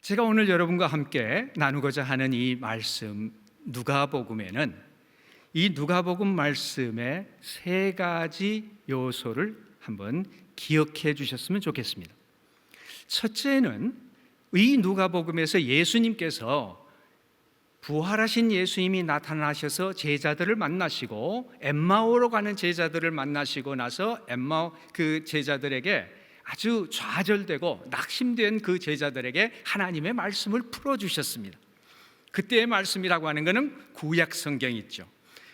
제가 오늘 여러분과 함께 나누고자 하는 이 말씀 누가복음에는 이 누가복음 말씀의 세 가지 요소를 한번 기억해 주셨으면 좋겠습니다. 첫째는 이 누가복음에서 예수님께서 부활하신 예수님이 나타나셔서 제자들을 만나시고 엠마오로 가는 제자들을 만나시고 나서 엠마오 그 제자들에게 아주 좌절되고 낙심된 그 제자들에게 하나님의 말씀을 풀어주셨습니다. 그때의 말씀이라고 하는 것은 구약 성경이 있죠.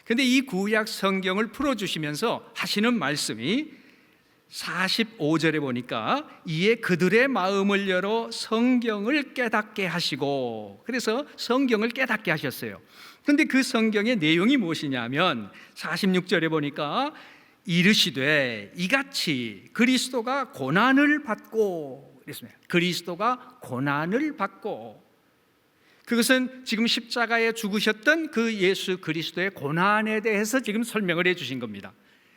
그런데 이 구약 성경을 풀어주시면서 하시는 말씀이 45절에 보니까 이에 그들의 마음을 열어 성경을 깨닫게 하시고, 그래서 성경을 깨닫게 하셨어요. 그런데 그 성경의 내용이 무엇이냐면 46절에 보니까 이르시되 이같이 그리스도가 고난을 받고, 그랬습니다. 그리스도가 고난을 받고, 그것은 지금 십자가에 죽으셨던 그 예수 그리스도의 고난에 대해서 지금 설명을 해 주신 겁니다.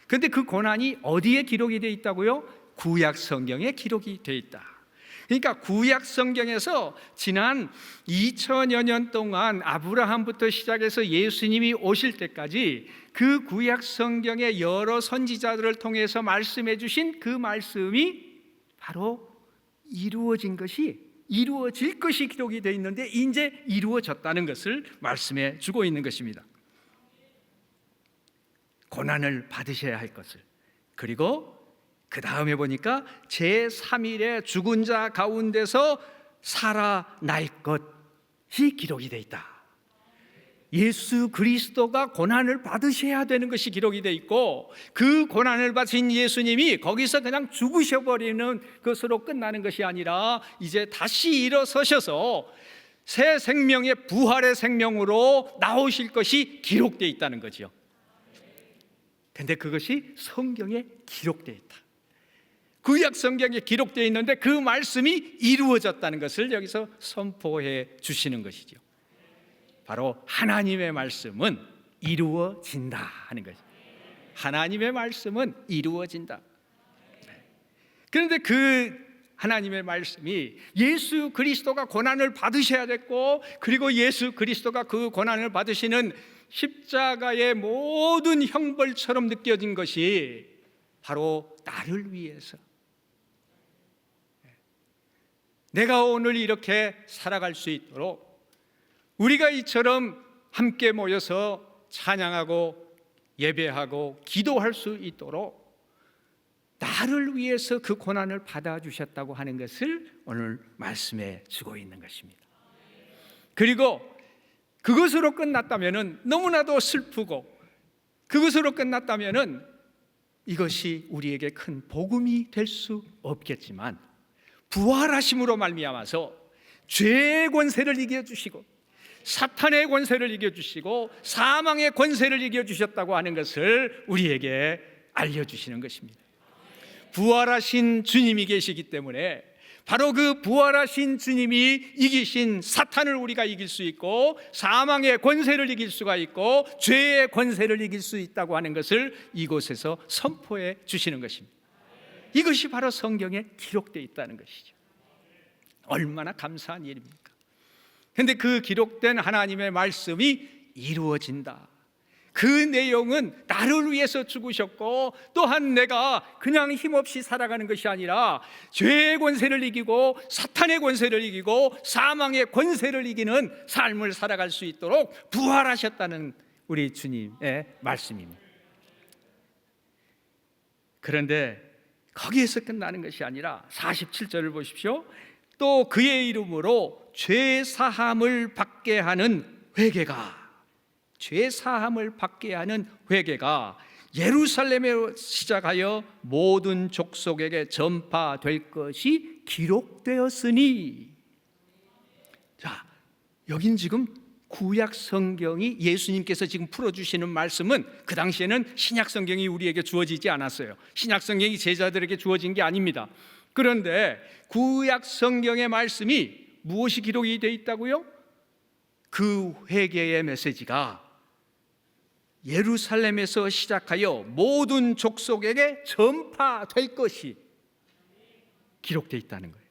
그런데 그 고난이 어디에 기록이 되어 있다고요? 구약 성경에 기록이 되어 있다. 그러니까 구약 성경에서 지난 2000여 년 동안 아브라함부터 시작해서 예수님이 오실 때까지 그 구약 성경의 여러 선지자들을 통해서 말씀해 주신 그 말씀이 바로 이루어질 것이 기록이 되어 있는데 이제 이루어졌다는 것을 말씀해 주고 있는 것입니다. 고난을 받으셔야 할 것을, 그리고 그 다음에 보니까 제3일에 죽은 자 가운데서 살아날 것이 기록이 되어 있다. 예수 그리스도가 고난을 받으셔야 되는 것이 기록이 되어 있고, 그 고난을 받으신 예수님이 거기서 그냥 죽으셔버리는 것으로 끝나는 것이 아니라 이제 다시 일어서셔서 새 생명의 부활의 생명으로 나오실 것이 기록되어 있다는 거죠. 근데 그것이 성경에 기록되어 있다. 구약 성경에 기록되어 있는데 그 말씀이 이루어졌다는 것을 여기서 선포해 주시는 것이죠. 바로 하나님의 말씀은 이루어진다 하는 거죠. 하나님의 말씀은 이루어진다. 그런데 그 하나님의 말씀이 예수 그리스도가 고난을 받으셔야 됐고, 그리고 예수 그리스도가 그 고난을 받으시는 십자가의 모든 형벌처럼 느껴진 것이 바로 나를 위해서, 내가 오늘 이렇게 살아갈 수 있도록 우리가 이처럼 함께 모여서 찬양하고 예배하고 기도할 수 있도록 나를 위해서 그 고난을 받아주셨다고 하는 것을 오늘 말씀해 주고 있는 것입니다. 그리고 그것으로 끝났다면 너무나도 슬프고, 그것으로 끝났다면 이것이 우리에게 큰 복음이 될 수 없겠지만, 부활하심으로 말미암아서 죄의 권세를 이겨주시고 사탄의 권세를 이겨주시고 사망의 권세를 이겨주셨다고 하는 것을 우리에게 알려주시는 것입니다. 부활하신 주님이 계시기 때문에 바로 그 부활하신 주님이 이기신 사탄을 우리가 이길 수 있고, 사망의 권세를 이길 수가 있고, 죄의 권세를 이길 수 있다고 하는 것을 이곳에서 선포해 주시는 것입니다. 이것이 바로 성경에 기록되어 있다는 것이죠. 얼마나 감사한 일입니까? 그런데 그 기록된 하나님의 말씀이 이루어진다. 그 내용은 나를 위해서 죽으셨고, 또한 내가 그냥 힘없이 살아가는 것이 아니라 죄의 권세를 이기고 사탄의 권세를 이기고 사망의 권세를 이기는 삶을 살아갈 수 있도록 부활하셨다는 우리 주님의 말씀입니다. 그런데 거기에서 끝나는 것이 아니라 47절을 보십시오. 또 그의 이름으로 죄 사함을 받게 하는 회개가, 죄 사함을 받게 하는 회개가 예루살렘에 시작하여 모든 족속에게 전파될 것이 기록되었으니. 자, 여긴 지금 구약 성경이 예수님께서 지금 풀어주시는 말씀은 그 당시에는 신약 성경이 우리에게 주어지지 않았어요. 신약 성경이 제자들에게 주어진 게 아닙니다. 그런데 구약 성경의 말씀이 무엇이 기록이 되어 있다고요? 그 회개의 메시지가 예루살렘에서 시작하여 모든 족속에게 전파될 것이 기록되어 있다는 거예요.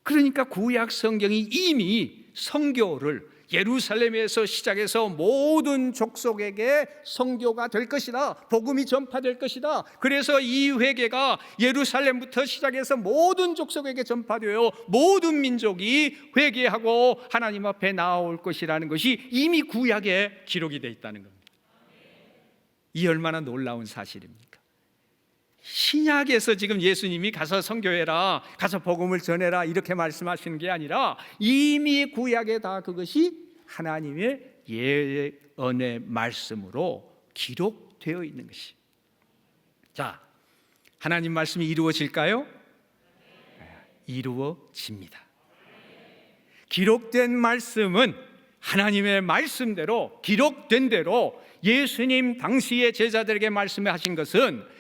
그러니까 구약 성경이 이미 선교를 예루살렘에서 시작해서 모든 족속에게 선교가 될 것이다, 복음이 전파될 것이다. 그래서 이 회개가 예루살렘부터 시작해서 모든 족속에게 전파되어 모든 민족이 회개하고 하나님 앞에 나아올 것이라는 것이 이미 구약에 기록이 되어 있다는 겁니다. 이 얼마나 놀라운 사실입니까? 신약에서 지금 예수님이 가서 선교해라, 가서 복음을 전해라 이렇게 말씀하시는 게 아니라 이미 구약에 다 그것이 하나님의 예언의 말씀으로 기록되어 있는 것이. 자, 하나님 말씀이 이루어질까요? 이루어집니다. 기록된 말씀은 하나님의 말씀대로, 기록된 대로 예수님 당시의 제자들에게 말씀하신 것은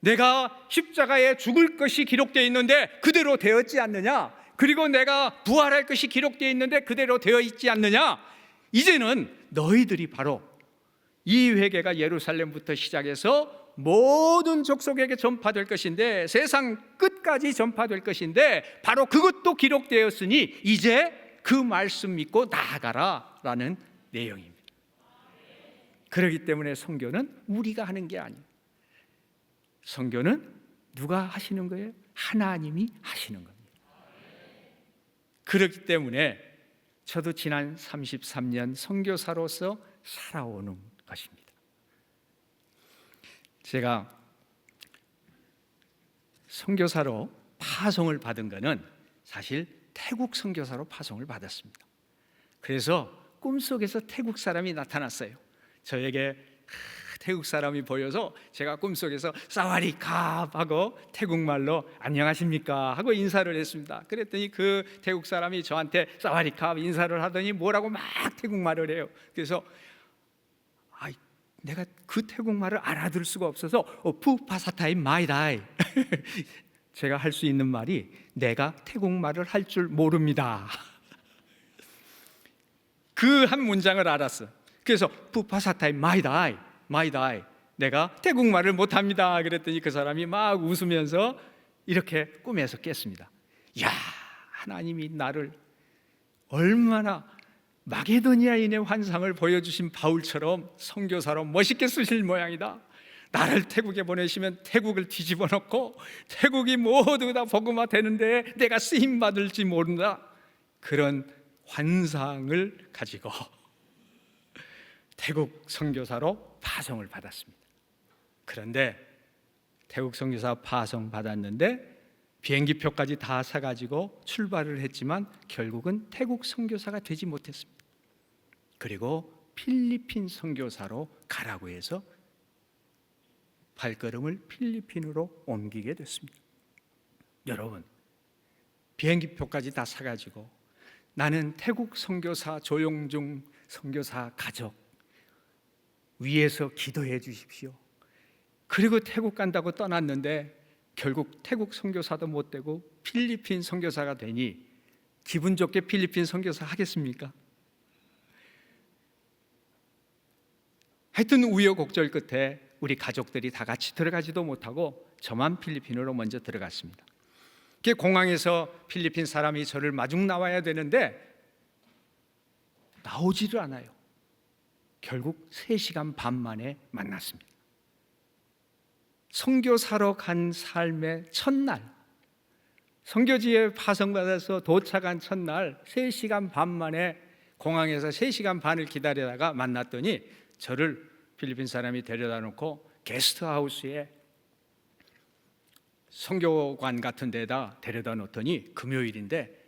내가 십자가에 죽을 것이 기록되어 있는데 그대로 되었지 않느냐, 그리고 내가 부활할 것이 기록되어 있는데 그대로 되어 있지 않느냐, 이제는 너희들이 바로 이 회개가 예루살렘부터 시작해서 모든 족속에게 전파될 것인데, 세상 끝까지 전파될 것인데 바로 그것도 기록되었으니 이제 그 말씀 믿고 나아가라 라는 내용입니다. 그렇기 때문에 선교는 우리가 하는 게 아니에요. 선교는 누가 하시는 거예요? 하나님이 하시는 겁니다. 그렇기 때문에 저도 지난 33년 선교사로서 살아오는 것입니다. 제가 선교사로 파송을 받은 것은 사실 태국 선교사로 파송을 받았습니다. 그래서 꿈속에서 태국 사람이 나타났어요. 저에게 태국 사람이 보여서 제가 꿈속에서 사와디캅 하고 태국말로 안녕하십니까 하고 인사를 했습니다. 그랬더니 그 태국 사람이 저한테 사와디캅 인사를 하더니 뭐라고 막 태국말을 해요. 그래서 내가 그 태국말을 알아들 수가 없어서 푸파사타이 마이다이 제가 할 수 있는 말이 내가 태국말을 할 줄 모릅니다. 그 한 문장을 알았어. 그래서 푸파사타이 마이다이 마이다이 내가 태국말을 못합니다. 그랬더니 그 사람이 막 웃으면서 이렇게 꿈에서 깼습니다. 야, 하나님이 나를 얼마나 마게도니아인의 환상을 보여주신 바울처럼 선교사로 멋있게 쓰실 모양이다. 나를 태국에 보내시면 태국을 뒤집어 놓고 태국이 모두 다 복음화 되는데 내가 쓰임 받을지 모른다. 그런 환상을 가지고 태국 선교사로 파송을 받았습니다. 그런데 태국 선교사 파송 받았는데 비행기표까지 다 사가지고 출발을 했지만 결국은 태국 선교사가 되지 못했습니다. 그리고 필리핀 선교사로 가라고 해서 발걸음을 필리핀으로 옮기게 됐습니다. 여러분, 비행기표까지 다 사가지고 나는 태국 선교사 조용중 선교사 가족 위에서 기도해 주십시오. 그리고 태국 간다고 떠났는데 결국 태국 선교사도 못 되고 필리핀 선교사가 되니 기분 좋게 필리핀 선교사 하겠습니까? 하여튼 우여곡절 끝에 우리 가족들이 다 같이 들어가지도 못하고 저만 필리핀으로 먼저 들어갔습니다. 공항에서 필리핀 사람이 저를 마중 나와야 되는데 나오지를 않아요. 결국 3시간 반 만에 만났습니다. 선교사로 간 삶의 첫날, 선교지에 파송받아서 도착한 첫날 3시간 반 만에 공항에서 3시간 반을 기다리다가 만났더니 저를 필리핀 사람이 데려다 놓고 게스트하우스에 선교관 같은 데다 데려다 놓더니 금요일인데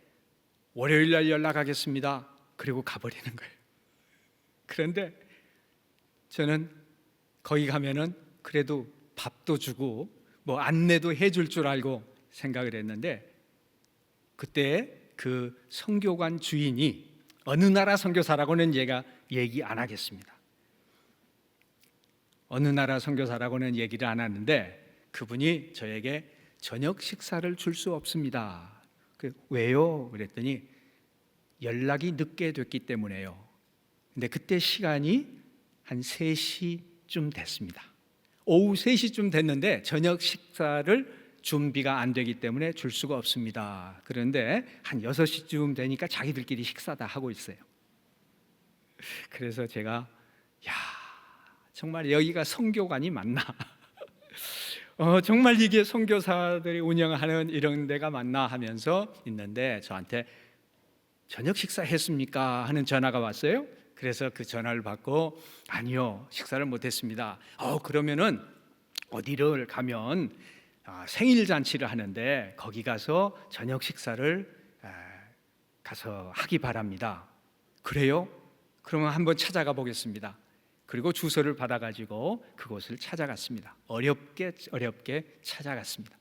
월요일 날 연락하겠습니다. 그리고 가버리는 거예요. 그런데 저는 거기 가면은 그래도 밥도 주고 뭐 안내도 해줄 줄 알고 생각을 했는데 그때 그 선교관 주인이 어느 나라 선교사라고는 제가 얘기 안 하겠습니다. 어느 나라 선교사라고는 얘기를 안 하는데 그분이 저에게 저녁 식사를 줄 수 없습니다. 왜요? 그랬더니 연락이 늦게 됐기 때문에요. 근데 그때 시간이 한 3시쯤 됐습니다. 오후 3시쯤 됐는데 저녁 식사를 준비가 안 되기 때문에 줄 수가 없습니다. 그런데 한 6시쯤 되니까 자기들끼리 식사 다 하고 있어요. 그래서 제가 야, 정말 여기가 선교관이 맞나? 정말 이게 선교사들이 운영하는 이런 데가 맞나 하면서 있는데 저한테 저녁 식사 했습니까? 하는 전화가 왔어요. 그래서 그 전화를 받고 아니요, 식사를 못했습니다. 그러면은 어디를 가면 생일 잔치를 하는데 거기 가서 저녁 식사를 가서 하기 바랍니다. 그래요? 그러면 한번 찾아가 보겠습니다. 그리고 주소를 받아가지고 그곳을 찾아갔습니다. 어렵게 찾아갔습니다.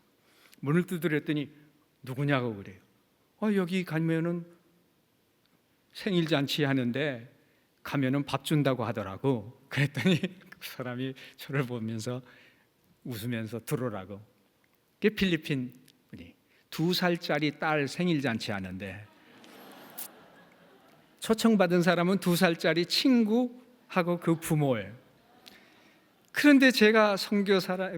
문을 두드렸더니 누구냐고 그래요. 여기 가면은 생일 잔치 하는데 가면은 밥 준다고 하더라고. 그랬더니 그 사람이 저를 보면서 웃으면서 들어오라고. 그게 필리핀 분이 2살짜리 딸 생일 잔치 하는데 초청받은 사람은 2살짜리 친구하고 그 부모예요. 그런데 제가 선교사라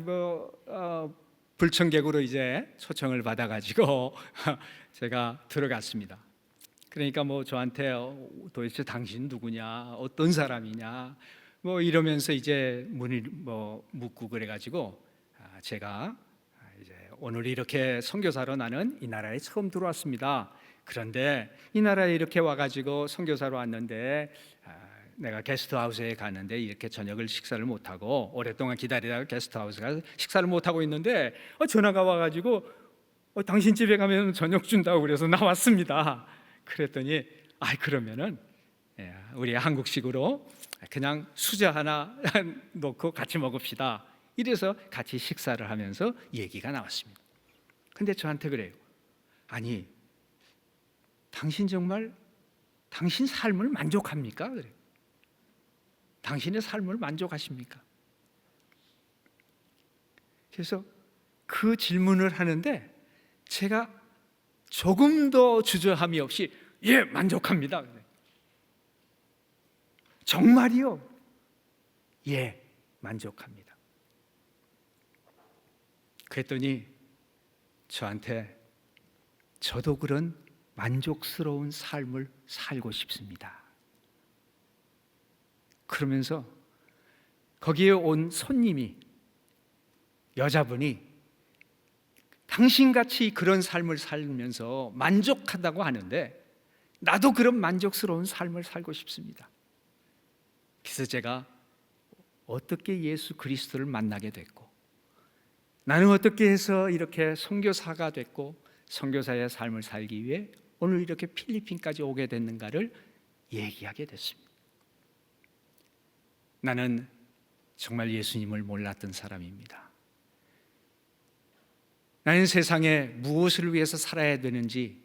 불청객으로 이제 초청을 받아가지고 제가 들어갔습니다. 그러니까 저한테 도대체 당신 누구냐, 어떤 사람이냐, 이러면서 이제 문을 묻고 그래가지고 제가 이제 오늘 이렇게 선교사로 나는 이 나라에 처음 들어왔습니다. 그런데 이 나라에 이렇게 와가지고 선교사로 왔는데 내가 게스트하우스에 갔는데 이렇게 저녁을 식사를 못하고 오랫동안 기다리다가 게스트하우스 가서 식사를 못하고 있는데 전화가 와가지고 당신 집에 가면 저녁 준다고 그래서 나왔습니다. 그랬더니 그러면은 우리 한국식으로 그냥 수저 하나 놓고 같이 먹읍시다. 이래서 같이 식사를 하면서 얘기가 나왔습니다. 근데 저한테 그래요. 아니, 당신 정말 당신 삶을 만족합니까? 그래요. 당신의 삶을 만족하십니까? 그래서 그 질문을 하는데 제가 조금 더 주저함이 없이 만족합니다. 정말이요? 만족합니다. 그랬더니 저한테 저도 그런 만족스러운 삶을 살고 싶습니다. 그러면서 거기에 온 손님이 여자분이 당신같이 그런 삶을 살면서 만족하다고 하는데 나도 그런 만족스러운 삶을 살고 싶습니다. 그래서 제가 어떻게 예수 그리스도를 만나게 됐고 나는 어떻게 해서 이렇게 선교사가 됐고 선교사의 삶을 살기 위해 오늘 이렇게 필리핀까지 오게 됐는가를 얘기하게 됐습니다. 나는 정말 예수님을 몰랐던 사람입니다. 나는 세상에 무엇을 위해서 살아야 되는지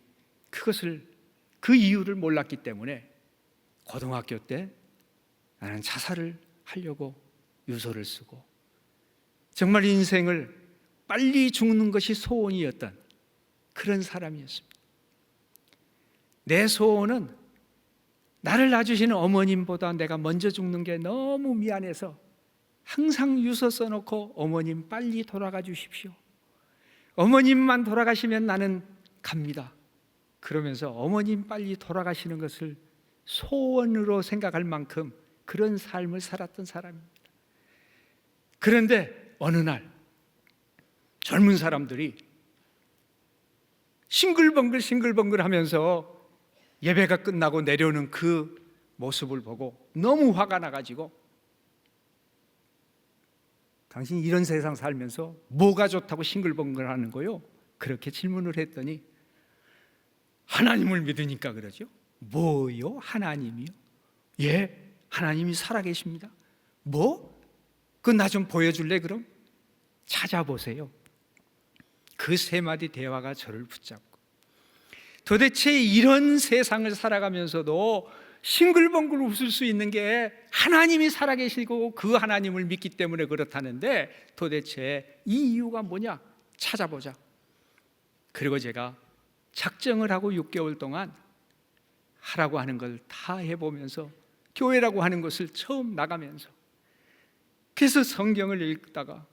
그 이유를 몰랐기 때문에 고등학교 때 나는 자살을 하려고 유서를 쓰고 정말 인생을 빨리 죽는 것이 소원이었던 그런 사람이었습니다. 내 소원은 나를 낳아주시는 어머님보다 내가 먼저 죽는 게 너무 미안해서 항상 유서 써놓고 어머님 빨리 돌아가 주십시오. 어머님만 돌아가시면 나는 갑니다. 그러면서 어머님 빨리 돌아가시는 것을 소원으로 생각할 만큼 그런 삶을 살았던 사람입니다. 그런데 어느 날 젊은 사람들이 싱글벙글 하면서 예배가 끝나고 내려오는 그 모습을 보고 너무 화가 나가지고 당신 이런 세상 살면서 뭐가 좋다고 싱글벙글 하는 거요? 그렇게 질문을 했더니 하나님을 믿으니까 그러죠. 뭐요? 하나님이요? 하나님이 살아계십니다. 뭐? 그거 나 좀 보여줄래 그럼? 찾아보세요. 그 세 마디 대화가 저를 붙잡고 도대체 이런 세상을 살아가면서도 싱글벙글 웃을 수 있는 게 하나님이 살아계시고 그 하나님을 믿기 때문에 그렇다는데 도대체 이 이유가 뭐냐? 찾아보자. 그리고 제가 작정을 하고 6개월 동안 하라고 하는 걸 다 해보면서 교회라고 하는 것을 처음 나가면서 그래서 성경을 읽다가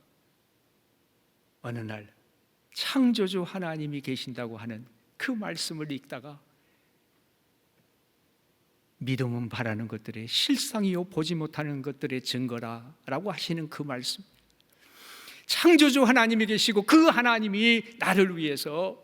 어느 날 창조주 하나님이 계신다고 하는 그 말씀을 읽다가 믿음은 바라는 것들의 실상이요 보지 못하는 것들의 증거라라고 하시는 그 말씀, 창조주 하나님이 계시고 그 하나님이 나를 위해서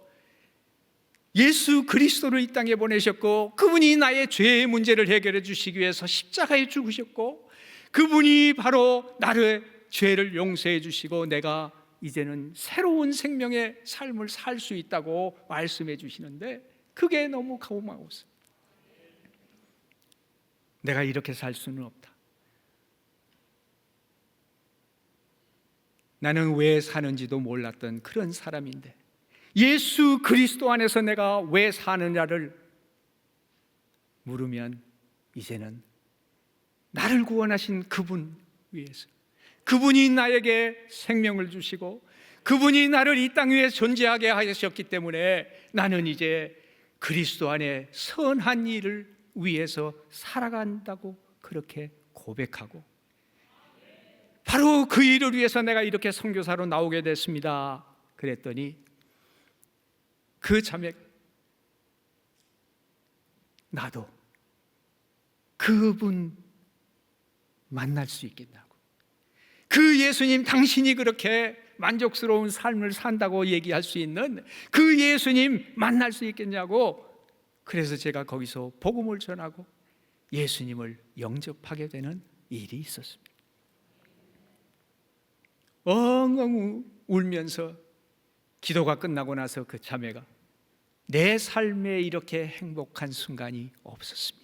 예수 그리스도를 이 땅에 보내셨고, 그분이 나의 죄의 문제를 해결해 주시기 위해서 십자가에 죽으셨고, 그분이 바로 나의 죄를 용서해 주시고 내가 이제는 새로운 생명의 삶을 살 수 있다고 말씀해 주시는데, 그게 너무 고마웠어요. 내가 이렇게 살 수는 없다. 나는 왜 사는지도 몰랐던 그런 사람인데 예수 그리스도 안에서 내가 왜 사느냐를 물으면, 이제는 나를 구원하신 그분 위해서, 그분이 나에게 생명을 주시고 그분이 나를 이 땅 위에 존재하게 하셨기 때문에 나는 이제 그리스도 안에 선한 일을 위해서 살아간다고 그렇게 고백하고, 바로 그 일을 위해서 내가 이렇게 선교사로 나오게 됐습니다. 그랬더니 그 자매, 나도 그분 만날 수 있겠냐고, 그 예수님, 당신이 그렇게 만족스러운 삶을 산다고 얘기할 수 있는 그 예수님 만날 수 있겠냐고. 그래서 제가 거기서 복음을 전하고 예수님을 영접하게 되는 일이 있었습니다. 엉엉 울면서 기도가 끝나고 나서 그 자매가, 내 삶에 이렇게 행복한 순간이 없었습니다.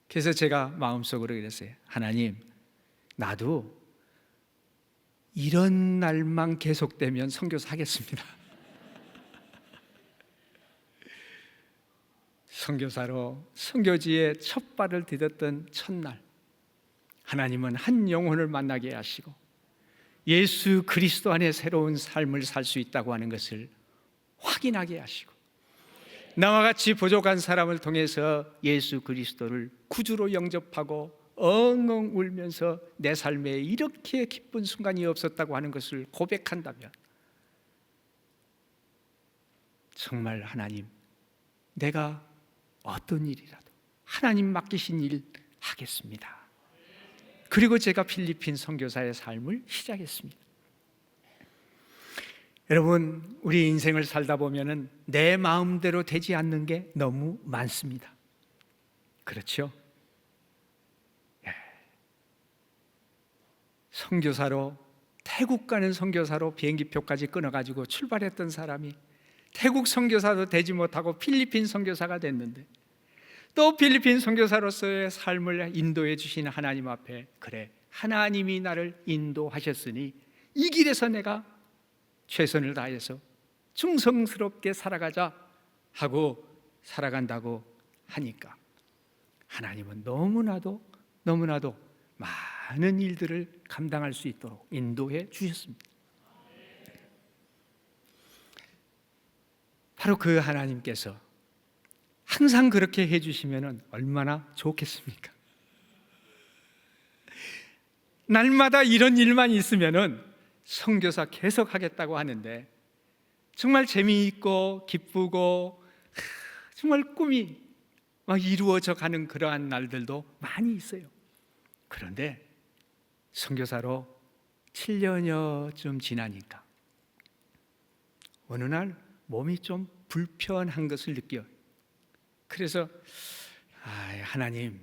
그래서 제가 마음속으로 그랬어요. 하나님, 나도 이런 날만 계속되면 선교사 하겠습니다. 선교사로 선교지에 첫 발을 디뎠던 첫날, 하나님은 한 영혼을 만나게 하시고 예수 그리스도 안에 새로운 삶을 살 수 있다고 하는 것을 확인하게 하시고, 나와 같이 부족한 사람을 통해서 예수 그리스도를 구주로 영접하고 엉엉 울면서 내 삶에 이렇게 기쁜 순간이 없었다고 하는 것을 고백한다면, 정말 하나님, 내가 어떤 일이라도 하나님 맡기신 일 하겠습니다. 그리고 제가 필리핀 선교사의 삶을 시작했습니다. 여러분, 우리 인생을 살다 보면은 내 마음대로 되지 않는 게 너무 많습니다. 그렇죠? 예. 선교사로, 태국 가는 선교사로 비행기표까지 끊어가지고 출발했던 사람이 태국 선교사도 되지 못하고 필리핀 선교사가 됐는데, 또 필리핀 선교사로서의 삶을 인도해 주신 하나님 앞에, 그래, 하나님이 나를 인도하셨으니 이 길에서 내가 최선을 다해서 충성스럽게 살아가자 하고 살아간다고 하니까, 하나님은 너무나도 많은 일들을 감당할 수 있도록 인도해 주셨습니다. 바로 그 하나님께서 항상 그렇게 해주시면 얼마나 좋겠습니까? 날마다 이런 일만 있으면 선교사 계속 하겠다고 하는데, 정말 재미있고 기쁘고 정말 꿈이 막 이루어져 가는 그러한 날들도 많이 있어요. 그런데 선교사로 7년여쯤 지나니까 어느 날 몸이 좀 불편한 것을 느껴요. 그래서 하나님,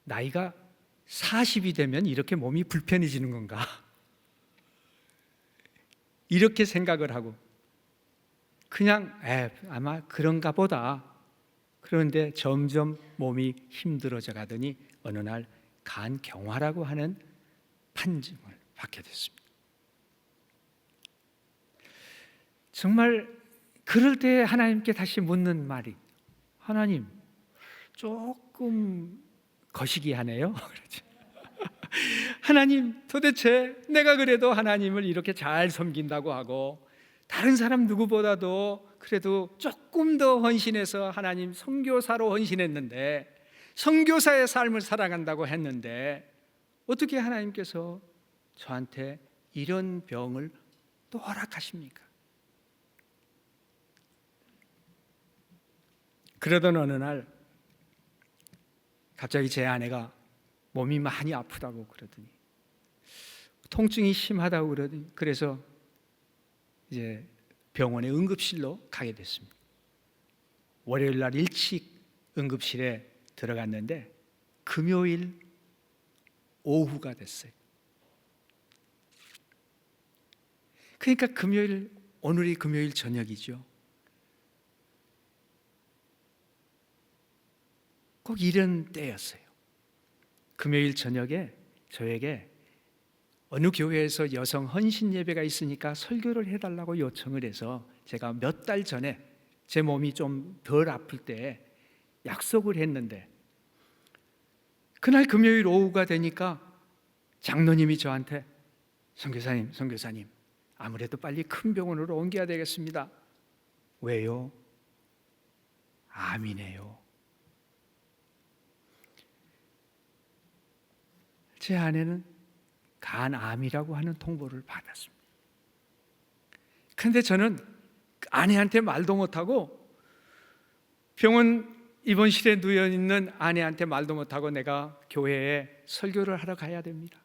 나이가 40이 되면 이렇게 몸이 불편해지는 건가? 이렇게 생각을 하고 그냥 아마 그런가 보다. 그런데 점점 몸이 힘들어져 가더니 어느 날 간경화라고 하는 판정을 받게 됐습니다. 정말 그럴 때 하나님께 다시 묻는 말이, 하나님, 조금 거시기하네요. 그렇죠? 하나님, 도대체 내가 그래도 하나님을 이렇게 잘 섬긴다고 하고 다른 사람 누구보다도 그래도 조금 더 헌신해서 하나님 선교사로 헌신했는데, 선교사의 삶을 살아간다고 했는데, 어떻게 하나님께서 저한테 이런 병을 또 허락하십니까? 그러던 어느 날 갑자기 제 아내가 몸이 많이 아프다고 그러더니, 통증이 심하다고 그러더니, 그래서 이제 병원의 응급실로 가게 됐습니다. 월요일 날 일찍 응급실에 들어갔는데 금요일 오후가 됐어요. 그러니까 오늘이 금요일 저녁이죠. 꼭 이런 때였어요. 금요일 저녁에 저에게 어느 교회에서 여성 헌신 예배가 있으니까 설교를 해달라고 요청을 해서 제가 몇 달 전에 제 몸이 좀 덜 아플 때 약속을 했는데, 그날 금요일 오후가 되니까 장로님이 저한테 선교사님 아무래도 빨리 큰 병원으로 옮겨야 되겠습니다. 왜요? 암이네요. 제 아내는 간암이라고 하는 통보를 받았습니다. 그런데 저는 아내한테 말도 못하고 병원 입원실에 누워 있는 아내한테 말도 못하고 내가 교회에 설교를 하러 가야 됩니다.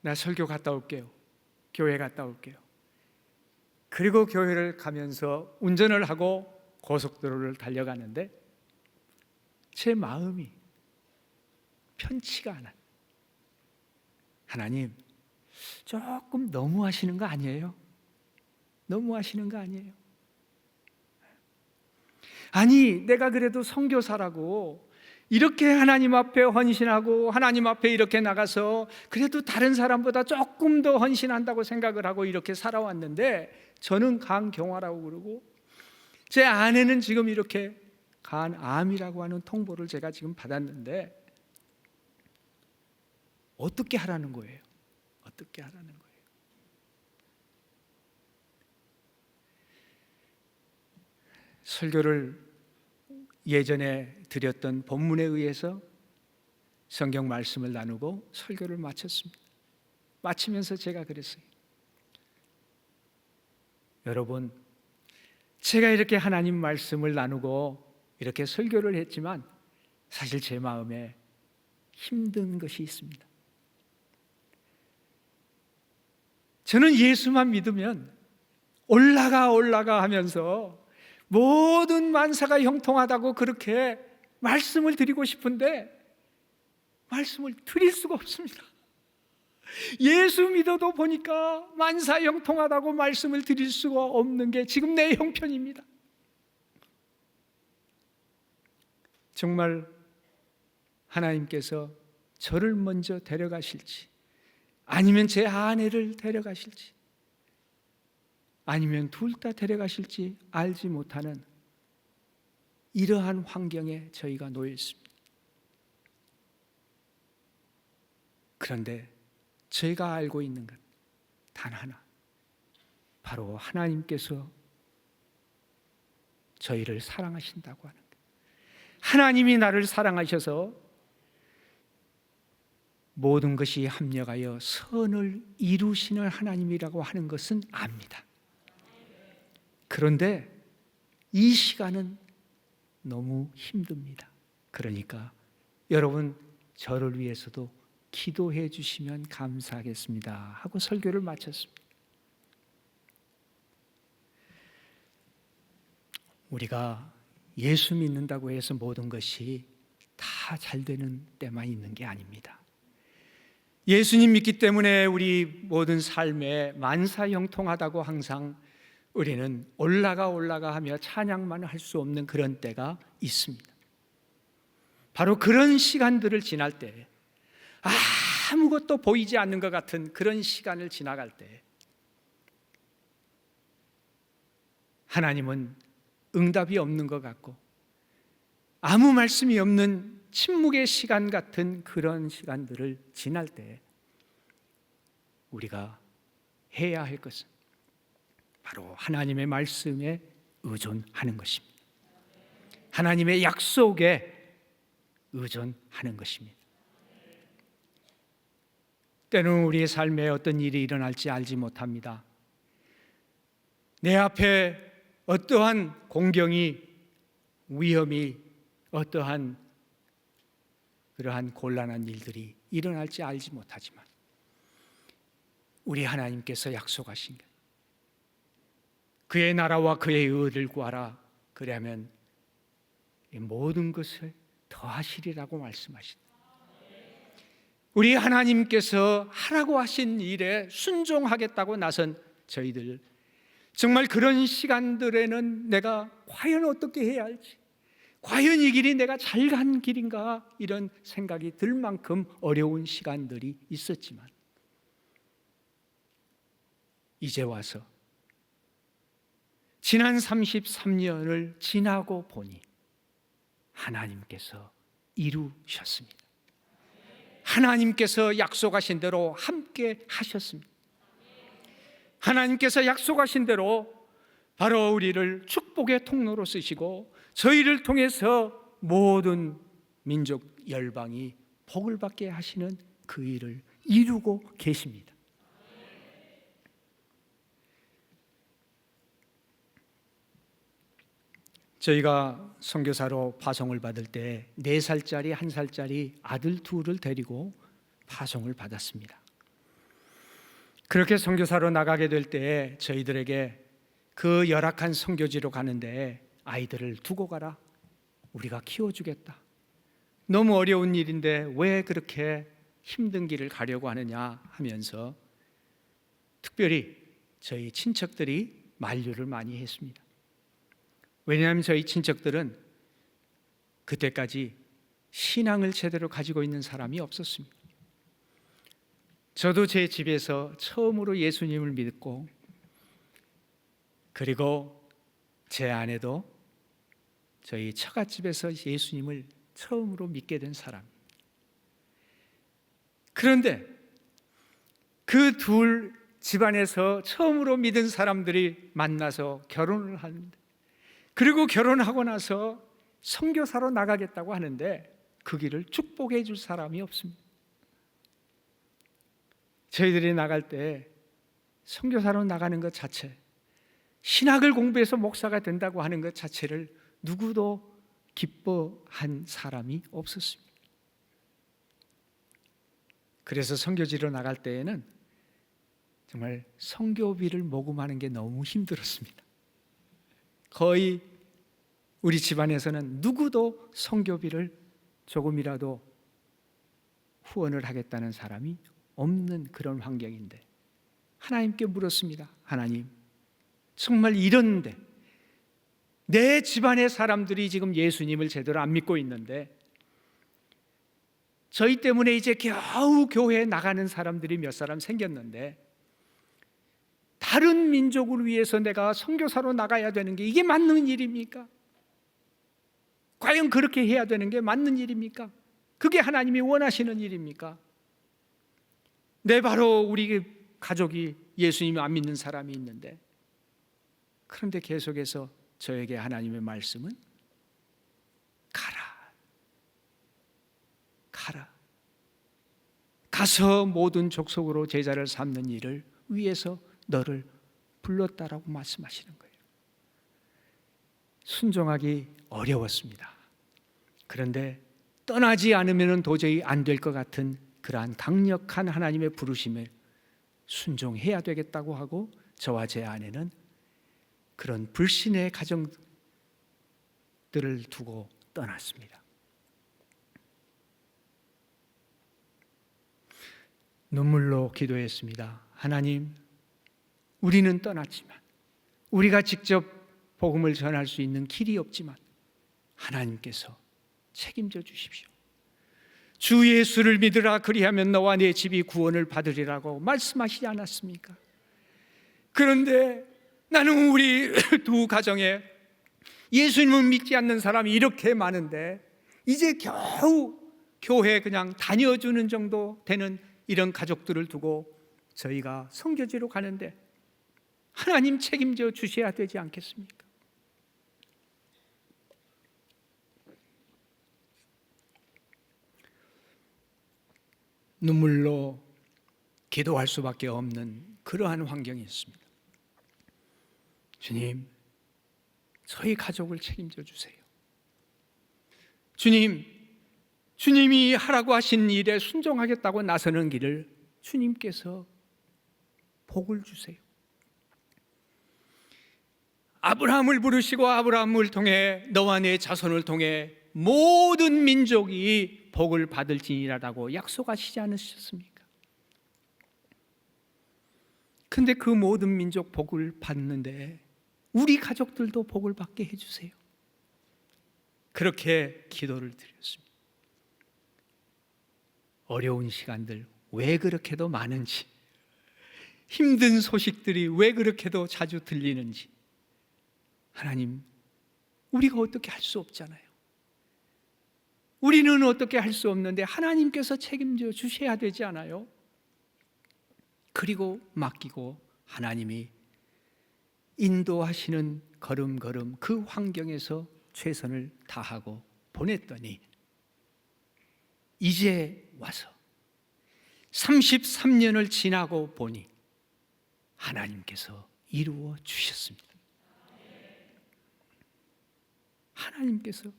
나 설교 갔다 올게요. 교회 갔다 올게요. 그리고 교회를 가면서 운전을 하고 고속도로를 달려가는데 제 마음이 편치가 않아요. 하나님, 조금 너무하시는 거 아니에요? 너무하시는 거 아니에요? 아니, 내가 그래도 선교사라고 이렇게 하나님 앞에 헌신하고 하나님 앞에 이렇게 나가서 그래도 다른 사람보다 조금 더 헌신한다고 생각을 하고 이렇게 살아왔는데, 저는 간경화라고 그러고 제 아내는 지금 이렇게 간암이라고 하는 통보를 제가 지금 받았는데 어떻게 하라는 거예요? 어떻게 하라는 거예요? 설교를 예전에 드렸던 본문에 의해서 성경 말씀을 나누고 설교를 마쳤습니다. 마치면서 제가 그랬어요. 여러분, 제가 이렇게 하나님 말씀을 나누고 이렇게 설교를 했지만 사실 제 마음에 힘든 것이 있습니다. 저는 예수만 믿으면 올라가 하면서 모든 만사가 형통하다고 그렇게 말씀을 드리고 싶은데 말씀을 드릴 수가 없습니다. 예수 믿어도 보니까 만사 형통하다고 말씀을 드릴 수가 없는 게 지금 내 형편입니다. 정말 하나님께서 저를 먼저 데려가실지, 아니면 제 아내를 데려가실지, 아니면 둘 다 데려가실지 알지 못하는 이러한 환경에 저희가 놓여 있습니다. 그런데 저희가 알고 있는 것 단 하나, 바로 하나님께서 저희를 사랑하신다고 하는 것. 하나님이 나를 사랑하셔서 모든 것이 합력하여 선을 이루시는 하나님이라고 하는 것은 압니다. 그런데 이 시간은 너무 힘듭니다. 그러니까 여러분, 저를 위해서도 기도해 주시면 감사하겠습니다 하고 설교를 마쳤습니다. 우리가 예수 믿는다고 해서 모든 것이 다 잘 되는 때만 있는 게 아닙니다. 예수님 믿기 때문에 우리 모든 삶에 만사형통하다고 항상 우리는 올라가 하며 찬양만 할 수 없는 그런 때가 있습니다. 바로 그런 시간들을 지날 때, 아무것도 보이지 않는 것 같은 그런 시간을 지나갈 때 하나님은 응답이 없는 것 같고 아무 말씀이 없는 침묵의 시간 같은 그런 시간들을 지날 때 우리가 해야 할 것은 바로 하나님의 말씀에 의존하는 것입니다. 하나님의 약속에 의존하는 것입니다. 때는 우리의 삶에 어떤 일이 일어날지 알지 못합니다. 내 앞에 어떠한 공경이, 위험이, 어떠한 그러한 곤란한 일들이 일어날지 알지 못하지만 우리 하나님께서 약속하신 것, 그의 나라와 그의 의를 구하라, 그러면 이 모든 것을 더하시리라고 말씀하신다. 우리 하나님께서 하라고 하신 일에 순종하겠다고 나선 저희들, 정말 그런 시간들에는 내가 과연 어떻게 해야 할지, 과연 이 길이 내가 잘 간 길인가, 이런 생각이 들 만큼 어려운 시간들이 있었지만 이제 와서 지난 33년을 지나고 보니 하나님께서 이루셨습니다. 하나님께서 약속하신 대로 함께 하셨습니다. 하나님께서 약속하신 대로 바로 우리를 축복의 통로로 쓰시고 저희를 통해서 모든 민족 열방이 복을 받게 하시는 그 일을 이루고 계십니다. 저희가 선교사로 파송을 받을 때 4살짜리, 1살짜리 아들 둘을 데리고 파송을 받았습니다. 그렇게 선교사로 나가게 될 때 저희들에게 그 열악한 선교지로 가는데 아이들을 두고 가라, 우리가 키워주겠다, 너무 어려운 일인데 왜 그렇게 힘든 길을 가려고 하느냐 하면서 특별히 저희 친척들이 만류를 많이 했습니다. 왜냐하면 저희 친척들은 그때까지 신앙을 제대로 가지고 있는 사람이 없었습니다. 저도 제 집에서 처음으로 예수님을 믿고, 그리고 제 아내도 저희 처갓집에서 예수님을 처음으로 믿게 된 사람입니다. 그런데 그 둘 집안에서 처음으로 믿은 사람들이 만나서 결혼을 하는데, 그리고 결혼하고 나서 선교사로 나가겠다고 하는데 그 길을 축복해 줄 사람이 없습니다. 저희들이 나갈 때 선교사로 나가는 것 자체, 신학을 공부해서 목사가 된다고 하는 것 자체를 누구도 기뻐한 사람이 없었습니다. 그래서 선교지로 나갈 때에는 정말 선교비를 모금하는 게 너무 힘들었습니다. 거의 우리 집안에서는 누구도 선교비를 조금이라도 후원을 하겠다는 사람이 없는 그런 환경인데 하나님께 물었습니다. 하나님, 정말 이런데 내 집안의 사람들이 지금 예수님을 제대로 안 믿고 있는데 저희 때문에 이제 겨우 교회에 나가는 사람들이 몇 사람 생겼는데 다른 민족을 위해서 내가 선교사로 나가야 되는 게 이게 맞는 일입니까? 과연 그렇게 해야 되는 게 맞는 일입니까? 그게 하나님이 원하시는 일입니까? 네, 바로 우리 가족이 예수님을 안 믿는 사람이 있는데, 그런데 계속해서 저에게 하나님의 말씀은 가라, 가서 모든 족속으로 제자를 삼는 일을 위해서 너를 불렀다라고 말씀하시는 거예요. 순종하기 어려웠습니다. 그런데 떠나지 않으면 도저히 안 될 것 같은 그러한 강력한 하나님의 부르심에 순종해야 되겠다고 하고 저와 제 아내는 그런 불신의 가정들을 두고 떠났습니다. 눈물로 기도했습니다. 하나님, 우리는 떠났지만, 우리가 직접 복음을 전할 수 있는 길이 없지만 하나님께서 책임져 주십시오. 주 예수를 믿으라, 그리하면 너와 내 집이 구원을 받으리라고 말씀하시지 않았습니까? 그런데 나는 우리 두 가정에 예수님을 믿지 않는 사람이 이렇게 많은데 이제 겨우 교회 그냥 다녀주는 정도 되는 이런 가족들을 두고 저희가 선교지로 가는데 하나님 책임져 주셔야 되지 않겠습니까? 눈물로 기도할 수밖에 없는 그러한 환경이 있습니다. 주님, 저희 가족을 책임져 주세요. 주님, 주님이 하라고 하신 일에 순종하겠다고 나서는 길을 주님께서 복을 주세요. 아브라함을 부르시고 아브라함을 통해 너와 내 자손을 통해 모든 민족이 복을 받을지니라라고 약속하시지 않으셨습니까? 근데 그 모든 민족 복을 받는데 우리 가족들도 복을 받게 해주세요. 그렇게 기도를 드렸습니다. 어려운 시간들 왜 그렇게도 많은지, 힘든 소식들이 왜 그렇게도 자주 들리는지, 하나님, 우리가 어떻게 할 수 없잖아요. 우리는 어떻게 할 수 없는데 하나님께서 책임져 주셔야 되지 않아요? 그리고 맡기고 하나님이 인도하시는 걸음걸음 그 환경에서 최선을 다하고 보냈더니 이제 와서 33년을 지나고 보니 하나님께서 이루어 주셨습니다. 하나님께서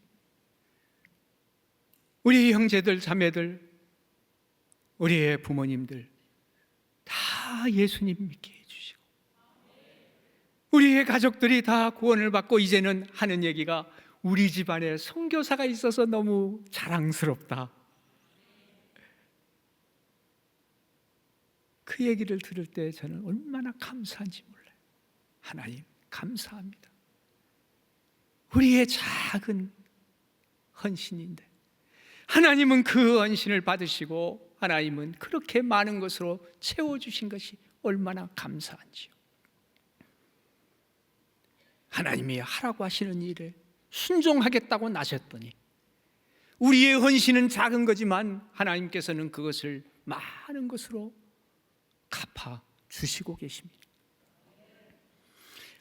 우리 형제들, 자매들, 우리의 부모님들 다 예수님 믿게 해주시고 우리의 가족들이 다 구원을 받고 이제는 하는 얘기가 우리 집안에 선교사가 있어서 너무 자랑스럽다. 그 얘기를 들을 때 저는 얼마나 감사한지 몰라요. 하나님 감사합니다. 우리의 작은 헌신인데 하나님은 그 헌신을 받으시고 하나님은 그렇게 많은 것으로 채워주신 것이 얼마나 감사한지요. 하나님이 하라고 하시는 일에 순종하겠다고 나섰더니 우리의 헌신은 작은 거지만 하나님께서는 그것을 많은 것으로 갚아 주시고 계십니다.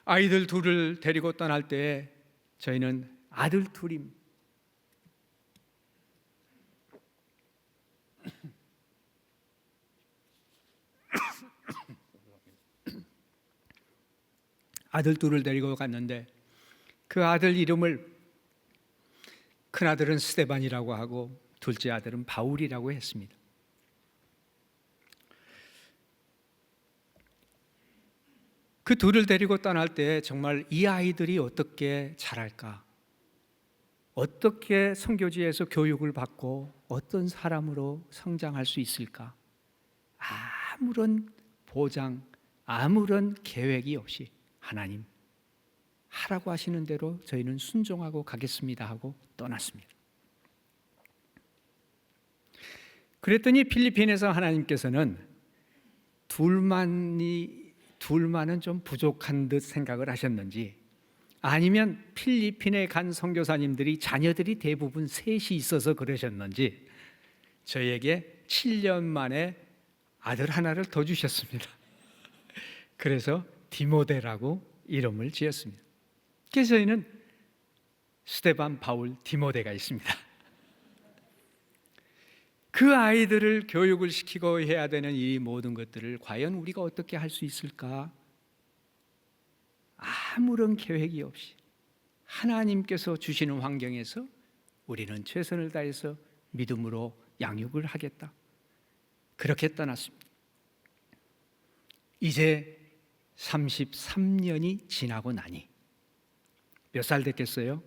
아이들 둘을 데리고 떠날 때 저희는 아들 둘입니다. 아들 둘을 데리고 갔는데 그 아들 이름을 큰아들은 스데반이라고 하고 둘째 아들은 바울이라고 했습니다. 그 둘을 데리고 떠날 때 정말 이 아이들이 어떻게 자랄까, 어떻게 선교지에서 교육을 받고 어떤 사람으로 성장할 수 있을까, 아무런 보장, 아무런 계획이 없이 하나님 하라고 하시는 대로 저희는 순종하고 가겠습니다 하고 떠났습니다. 그랬더니 필리핀에서 하나님께서는 둘만은 좀 부족한 듯 생각을 하셨는지, 아니면 필리핀에 간 선교사님들이 자녀들이 대부분 셋이 있어서 그러셨는지 저에게 7년 만에 아들 하나를 더 주셨습니다. 그래서 디모데라고 이름을 지었습니다. 그래서 저희는 스데반, 바울, 디모데가 있습니다. 그 아이들을 교육을 시키고 해야 되는 이 모든 것들을 과연 우리가 어떻게 할 수 있을까? 아무런 계획이 없이 하나님께서 주시는 환경에서 우리는 최선을 다해서 믿음으로 양육을 하겠다, 그렇게 떠났습니다. 이제 33년이 지나고 나니 몇 살 됐겠어요?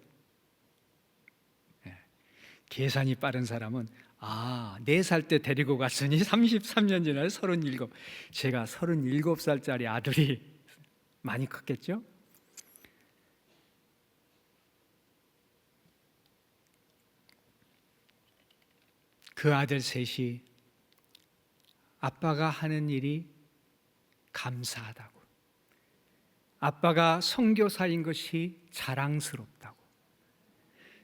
계산이 빠른 사람은 4살 때 데리고 갔으니 33년 지나서 37. 제가 37살짜리 아들이 많이 컸겠죠? 그 아들 셋이 아빠가 하는 일이 감사하다고, 아빠가 선교사인 것이 자랑스럽다고,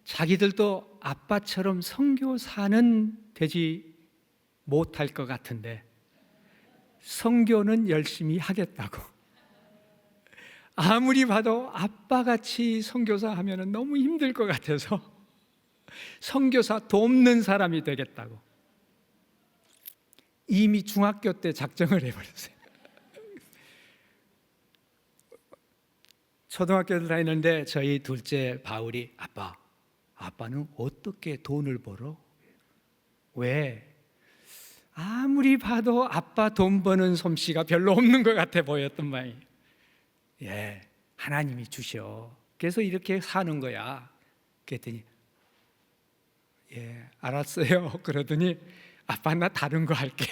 자기들도 아빠처럼 선교사는 되지 못할 것 같은데 선교는 열심히 하겠다고, 아무리 봐도 아빠같이 선교사 하면 너무 힘들 것 같아서 선교사 돕는 사람이 되겠다고, 이미 중학교 때 작정을 해버렸어요. 초등학교를 다니는데 저희 둘째 바울이 아빠는 어떻게 돈을 벌어? 왜? 아무리 봐도 아빠 돈 버는 솜씨가 별로 없는 것 같아 보였던 모양이에요. 예, 하나님이 주셔. 그래서 이렇게 사는 거야. 그랬더니 예, 알았어요. 그러더니 아빠 나 다른 거 할게.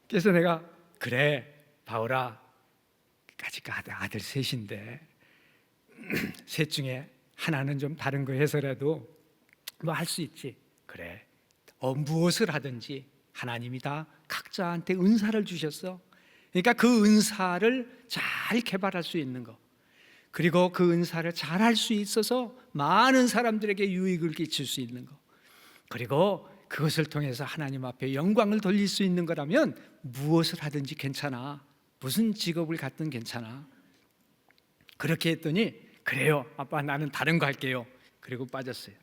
그래서 내가 그래 바울아, 아직 아들 셋인데 셋 중에 하나는 좀 다른 거 해서라도 뭐 할 수 있지. 그래 무엇을 하든지 하나님이 다 각자한테 은사를 주셨어. 그러니까 그 은사를 잘 개발할 수 있는 거, 그리고 그 은사를 잘 할 수 있어서 많은 사람들에게 유익을 끼칠 수 있는 거, 그리고 그것을 통해서 하나님 앞에 영광을 돌릴 수 있는 거라면 무엇을 하든지 괜찮아. 무슨 직업을 갖든 괜찮아. 그렇게 했더니 그래요 아빠 나는 다른 거 할게요. 그리고 빠졌어요.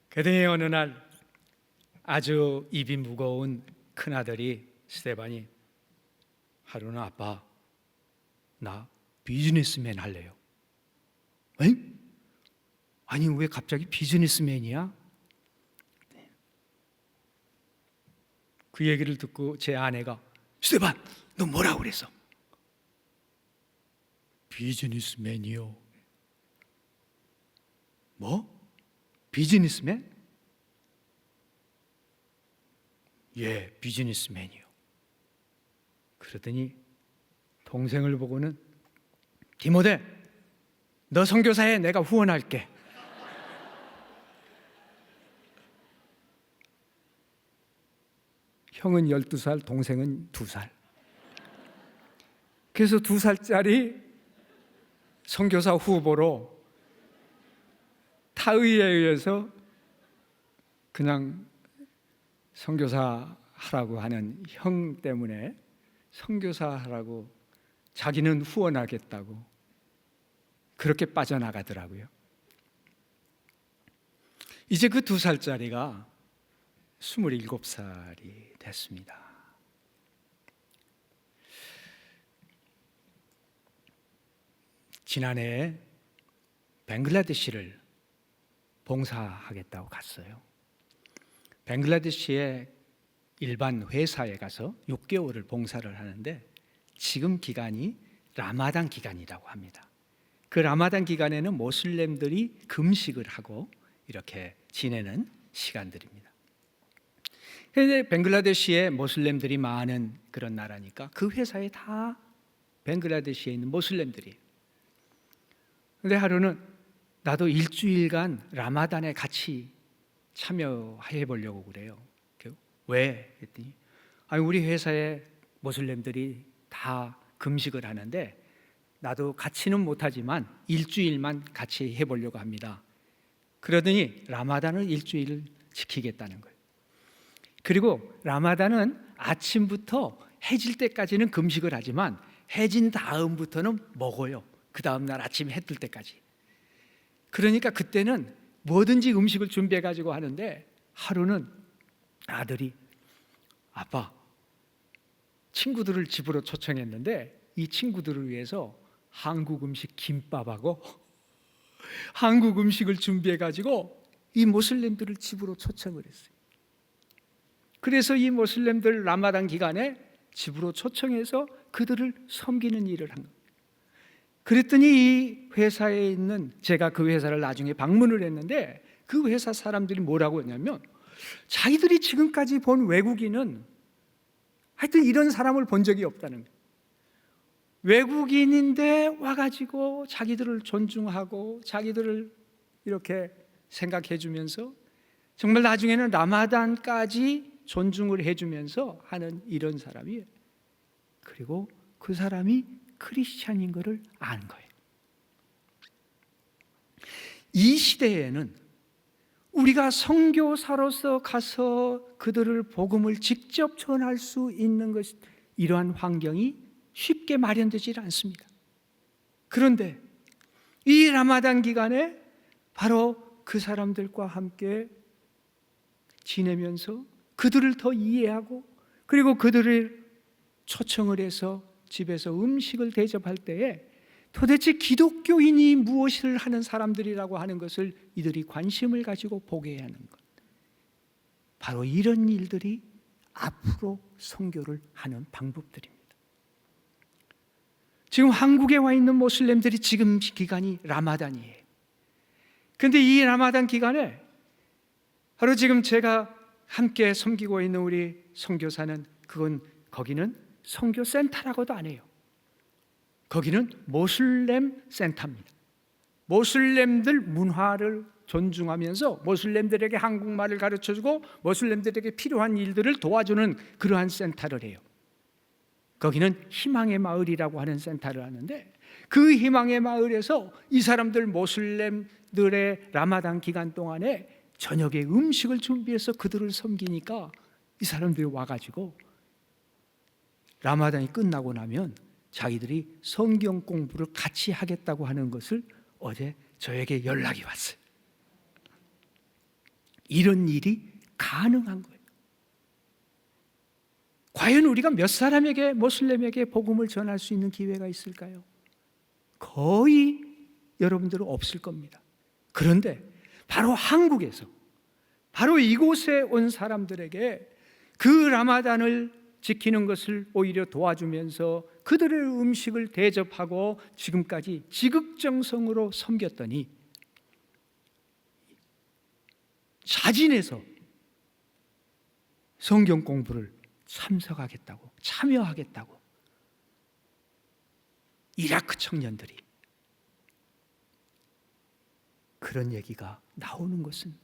그랬더니 어느 날 아주 입이 무거운 큰아들이 스데반이 하루는 아빠 나 비즈니스맨 할래요. 에? 아니 왜 갑자기 비즈니스맨이야? 그 얘기를 듣고 제 아내가 스데반 너 뭐라고 그랬어? 비즈니스맨이요. 뭐? 비즈니스맨? 예, 비즈니스맨이요. 그러더니 동생을 보고는 디모데 너 선교사에 내가 후원할게. 형은 12살, 동생은 2살. 그래서 2살짜리 선교사 후보로 타의에 의해서 그냥 선교사 하라고 하는 형 때문에 선교사 하라고 자기는 후원하겠다고 그렇게 빠져나가더라고요. 이제 그 2살짜리가 27살이 됐습니다. 지난해에 벵글라데시를 봉사하겠다고 갔어요. 벵글라데시의 일반 회사에 가서 6개월을 봉사를 하는데 지금 기간이 라마단 기간이라고 합니다. 그 라마단 기간에는 모슬렘들이 금식을 하고 이렇게 지내는 시간들입니다. 그런데 벵글라데시에 모슬렘들이 많은 그런 나라니까 그 회사에 다 벵글라데시에 있는 모슬렘들이. 그런데 하루는 나도 일주일간 라마단에 같이 참여해 보려고 그래요. 왜? 했더니 아니 우리 회사에 모슬렘들이 다 금식을 하는데 나도 같이는 못하지만 일주일만 같이 해보려고 합니다. 그러더니 라마단을 일주일을 지키겠다는 거예요. 그리고 라마단은 아침부터 해질 때까지는 금식을 하지만 해진 다음부터는 먹어요. 그 다음날 아침 해 뜰 때까지. 그러니까 그때는 뭐든지 음식을 준비해 가지고 하는데 하루는 아들이 아빠 친구들을 집으로 초청했는데 이 친구들을 위해서 한국 음식 김밥하고 한국 음식을 준비해 가지고 이 모슬렘들을 집으로 초청을 했어요. 그래서 이 모슬렘들 라마단 기간에 집으로 초청해서 그들을 섬기는 일을 한 거예요. 그랬더니 이 회사에 있는 제가 그 회사를 나중에 방문을 했는데 그 회사 사람들이 뭐라고 했냐면 자기들이 지금까지 본 외국인은 하여튼 이런 사람을 본 적이 없다는 거예요. 외국인인데 와가지고 자기들을 존중하고 자기들을 이렇게 생각해 주면서 정말 나중에는 라마단까지 존중을 해주면서 하는 이런 사람이에요. 그리고 그 사람이 크리스찬인 것을 아는 거예요. 이 시대에는 우리가 선교사로서 가서 그들을 복음을 직접 전할 수 있는 것, 이러한 환경이 쉽게 마련되지 않습니다. 그런데 이 라마단 기간에 바로 그 사람들과 함께 지내면서 그들을 더 이해하고, 그리고 그들을 초청을 해서 집에서 음식을 대접할 때에 도대체 기독교인이 무엇을 하는 사람들이라고 하는 것을 이들이 관심을 가지고 보게 하는 것, 바로 이런 일들이 앞으로 선교를 하는 방법들입니다. 지금 한국에 와 있는 모슬렘들이 지금 기간이 라마단이에요. 그런데 이 라마단 기간에 바로 지금 제가 함께 섬기고 있는 우리 선교사는, 거기는 선교센터라고도 안 해요. 거기는 모슬렘 센터입니다. 모슬렘들 문화를 존중하면서 모슬렘들에게 한국말을 가르쳐주고 모슬렘들에게 필요한 일들을 도와주는 그러한 센터를 해요. 거기는 희망의 마을이라고 하는 센터를 하는데, 그 희망의 마을에서 이 사람들 모슬렘들의 라마단 기간 동안에 저녁에 음식을 준비해서 그들을 섬기니까 이 사람들이 와가지고 라마단이 끝나고 나면 자기들이 성경 공부를 같이 하겠다고 하는 것을 어제 저에게 연락이 왔어요. 이런 일이 가능한 거예요. 과연 우리가 몇 사람에게, 모슬렘에게 복음을 전할 수 있는 기회가 있을까요? 거의 여러분들은 없을 겁니다. 그런데 바로 한국에서, 바로 이곳에 온 사람들에게 그 라마단을 지키는 것을 오히려 도와주면서 그들의 음식을 대접하고 지금까지 지극정성으로 섬겼더니 자진해서 성경 공부를 참여하겠다고 이라크 청년들이, 그런 얘기가 나오는 것은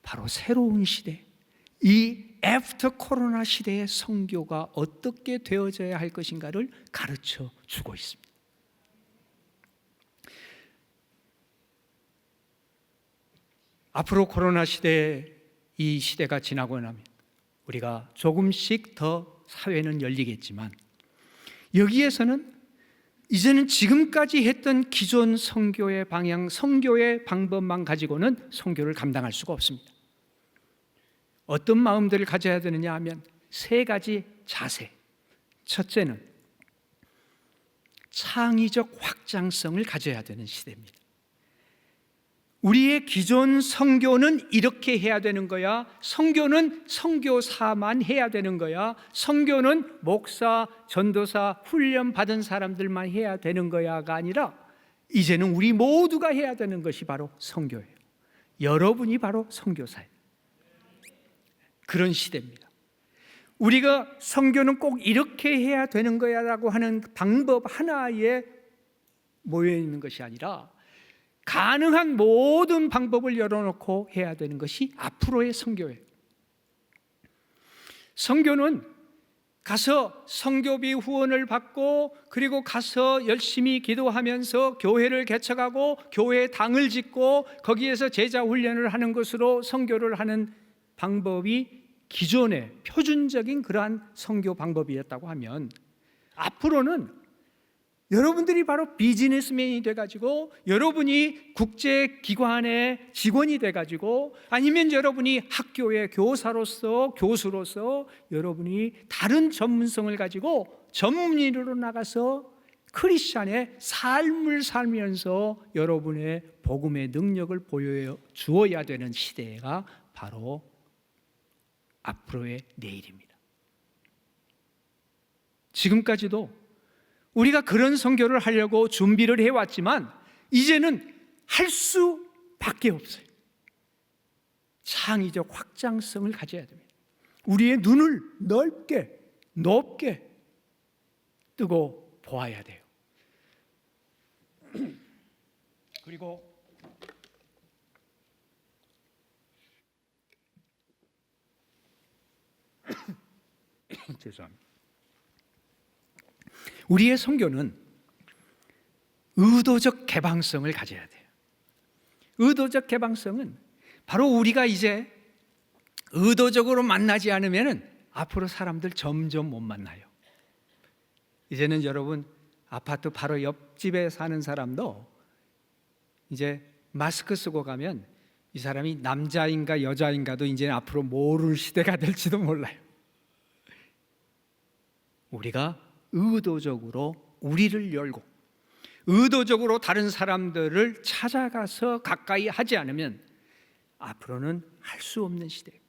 바로 새로운 시대, 이 애프터 코로나 시대의 선교가 어떻게 되어져야 할 것인가를 가르쳐 주고 있습니다. 앞으로 코로나 시대에, 이 시대가 지나고 나면 우리가 조금씩 더 사회는 열리겠지만, 여기에서는 이제는 지금까지 했던 기존 선교의 방향, 선교의 방법만 가지고는 선교를 감당할 수가 없습니다. 어떤 마음들을 가져야 되느냐 하면 세 가지 자세. 첫째는 창의적 확장성을 가져야 되는 시대입니다. 우리의 기존 선교는 이렇게 해야 되는 거야, 선교는 선교사만 해야 되는 거야, 선교는 목사, 전도사, 훈련 받은 사람들만 해야 되는 거야가 아니라, 이제는 우리 모두가 해야 되는 것이 바로 선교예요. 여러분이 바로 선교사예요. 그런 시대입니다. 우리가 선교는 꼭 이렇게 해야 되는 거야 라고 하는 방법 하나에 모여 있는 것이 아니라, 가능한 모든 방법을 열어놓고 해야 되는 것이 앞으로의 선교예요. 선교는 가서 선교비 후원을 받고, 그리고 가서 열심히 기도하면서 교회를 개척하고 교회 당을 짓고 거기에서 제자 훈련을 하는 것으로 선교를 하는 방법이 기존의 표준적인 그러한 선교 방법이었다고 하면, 앞으로는 여러분들이 바로 비즈니스맨이 돼가지고, 여러분이 국제기관의 직원이 돼가지고, 아니면 여러분이 학교의 교사로서, 교수로서 여러분이 다른 전문성을 가지고 전문인으로 나가서 크리스찬의 삶을 살면서 여러분의 복음의 능력을 보여주어야 되는 시대가 바로 앞으로의 내일입니다. 지금까지도 우리가 그런 선교를 하려고 준비를 해왔지만 이제는 할 수밖에 없어요. 창의적 확장성을 가져야 됩니다. 우리의 눈을 넓게, 높게 뜨고 보아야 돼요. 그리고 죄송합니다. 우리의 선교는 의도적 개방성을 가져야 돼요. 의도적 개방성은 바로 우리가 이제 의도적으로 만나지 않으면 앞으로 사람들 점점 못 만나요. 이제는 여러분, 아파트 바로 옆집에 사는 사람도 이제 마스크 쓰고 가면 이 사람이 남자인가 여자인가도 이제 앞으로 모를 시대가 될지도 몰라요. 우리가 의도적으로 우리를 열고 의도적으로 다른 사람들을 찾아가서 가까이 하지 않으면 앞으로는 할 수 없는 시대예요.